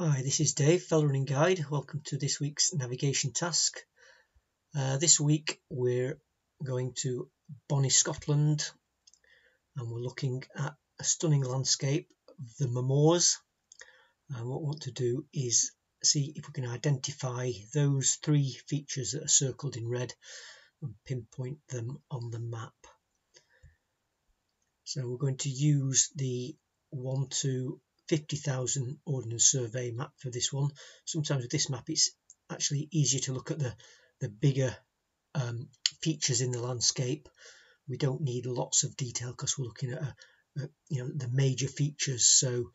Hi, this is Dave, Fell Running Guide. Welcome to this week's navigation task. This week we're going to Bonnie, Scotland, and we're looking at a stunning landscape, the Moors. And what we want to do is see if we can identify those three features that are circled in red and pinpoint them on the map. So we're going to use the 1 to 50,000 Ordnance Survey map for this one. Sometimes with this map it's actually easier to look at the bigger features in the landscape. We don't need lots of detail because we're looking at the major features. So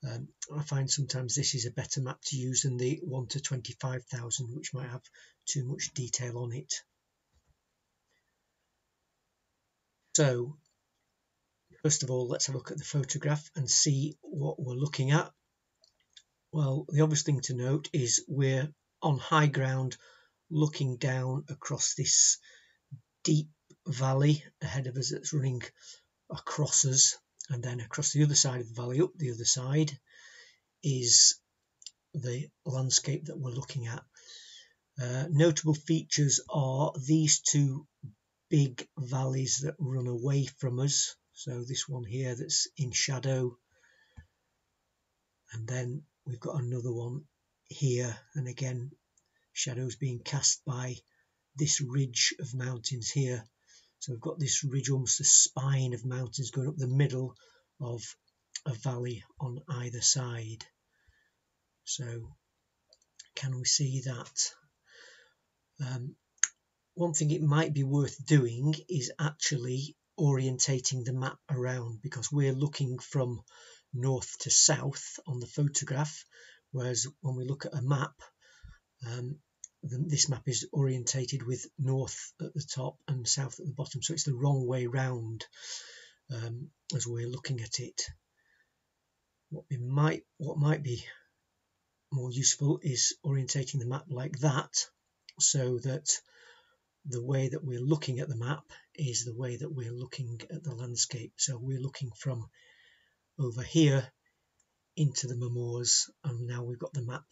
I find sometimes this is a better map to use than the 1 to 25,000, which might have too much detail on it. So first of all, let's have a look at the photograph and see what we're looking at. Well, the obvious thing to note is we're on high ground looking down across this deep valley ahead of us that's running across us, and then across the other side of the valley, up the other side, is the landscape that we're looking at. Notable features are these two big valleys that run away from us. So this one here that's in shadow, and then we've got another one here, and again shadows being cast by this ridge of mountains here. So we've got this ridge, almost a spine of mountains going up the middle of a valley on either side. So can we see that? One thing it might be worth doing is actually orientating the map around, because we're looking from north to south on the photograph, whereas when we look at a map, this map is orientated with north at the top and south at the bottom, so it's the wrong way round as we're looking at it. What might be more useful is orientating the map like that, so that the way that we're looking at the map is the way that we're looking at the landscape. So we're looking from over here into the Moors, and now we've got the map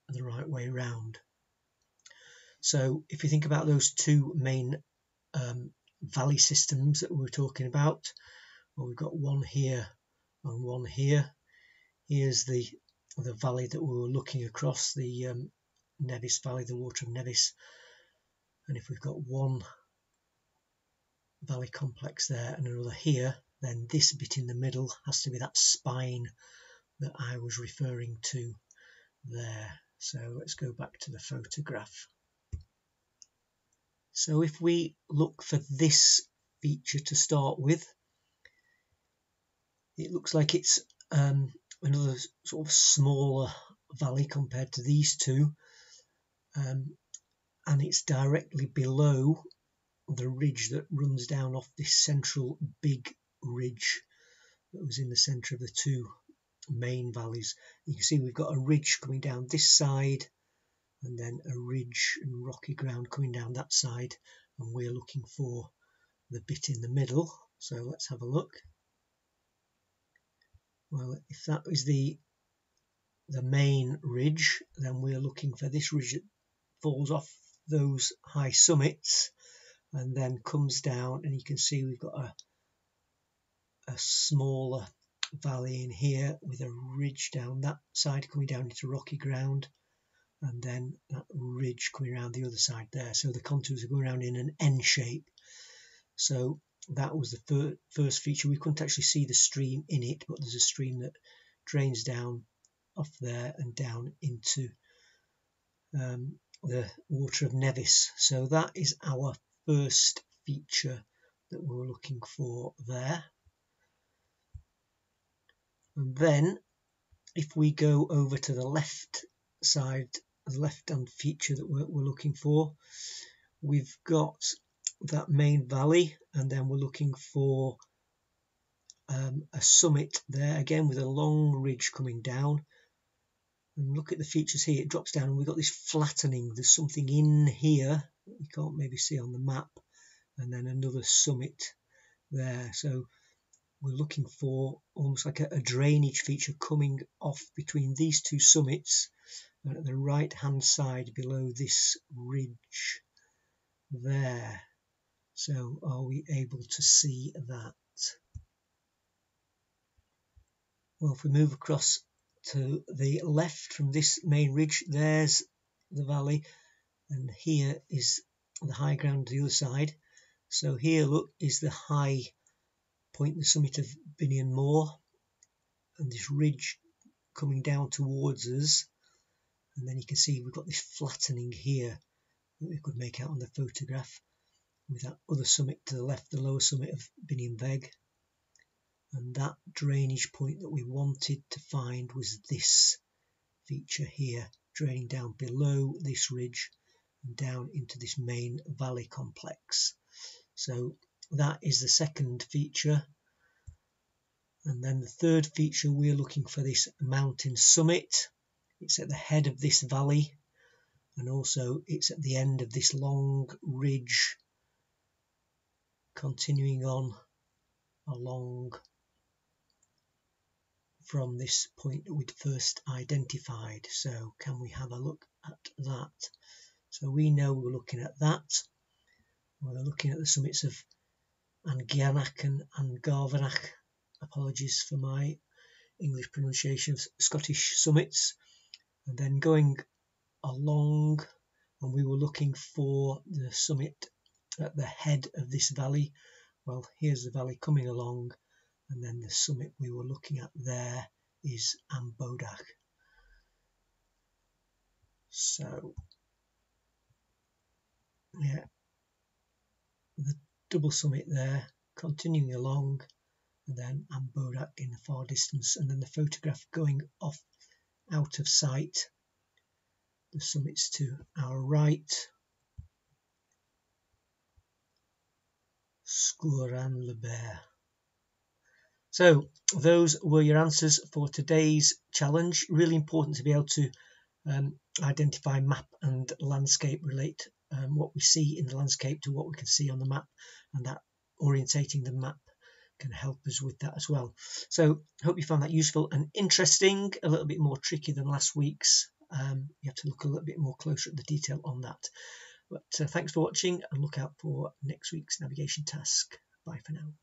the right way round. So if you think about those two main valley systems that we were talking about, well, we've got one here and one here. Here's the valley that we were looking across, the Nevis Valley, the Water of Nevis. And if we've got one valley complex there and another here, then this bit in the middle has to be that spine that I was referring to there. So let's go back to the photograph. So if we look for this feature to start with, it looks like it's another sort of smaller valley compared to these two, and it's directly below the ridge that runs down off this central big ridge that was in the centre of the two main valleys. You can see we've got a ridge coming down this side, and then a ridge and rocky ground coming down that side, and we're looking for the bit in the middle. So let's have a look. Well, if that is the main ridge, then we're looking for this ridge that falls off those high summits and then comes down, and you can see we've got a smaller valley in here with a ridge down that side coming down into rocky ground, and then that ridge coming around the other side there. So the contours are going around in an N shape. So that was the first feature. We couldn't actually see the stream in it, but there's a stream that drains down off there and down into the Water of Nevis. So that is our first feature that we were looking for there. And then if we go over to the left side, the left-hand feature that we're looking for, we've got that main valley, and then we're looking for a summit there again with a long ridge coming down. And look at the features here, it drops down and we've got this flattening. There's something in here that you can't maybe see on the map, and then another summit there. So we're looking for almost like a drainage feature coming off between these two summits, and at the right hand side below this ridge there. So are we able to see that? Well, if we move across to the left from this main ridge, there's the valley, and here is the high ground to the other side. So here, look, is the high point, the summit of Binion Moor, and this ridge coming down towards us. And then you can see we've got this flattening here that we could make out on the photograph, with that other summit to the left, the lower summit of Binion Veg. And that drainage point that we wanted to find was this feature here, draining down below this ridge and down into this main valley complex. So that is the second feature. And then the third feature, we're looking for this mountain summit. It's at the head of this valley, and also it's at the end of this long ridge, continuing on along from this point that we'd first identified. So can we have a look at that? So we know we're looking at that. We're looking at the summits of Anguiannach and Garvanach. Apologies for my English pronunciation of Scottish summits. And then going along, and we were looking for the summit at the head of this valley. Well, here's the valley coming along, and then the summit we were looking at there is Ambodach. So yeah, the double summit there, continuing along, and then Ambodach in the far distance, and then the photograph going off out of sight, the summits to our right, Sgwran-le-Bear. So those were your answers for today's challenge. Really important to be able to identify map and landscape, relate what we see in the landscape to what we can see on the map, and that orientating the map can help us with that as well. So I hope you found that useful and interesting, a little bit more tricky than last week's. You have to look a little bit more closer at the detail on that. But thanks for watching, and look out for next week's navigation task. Bye for now.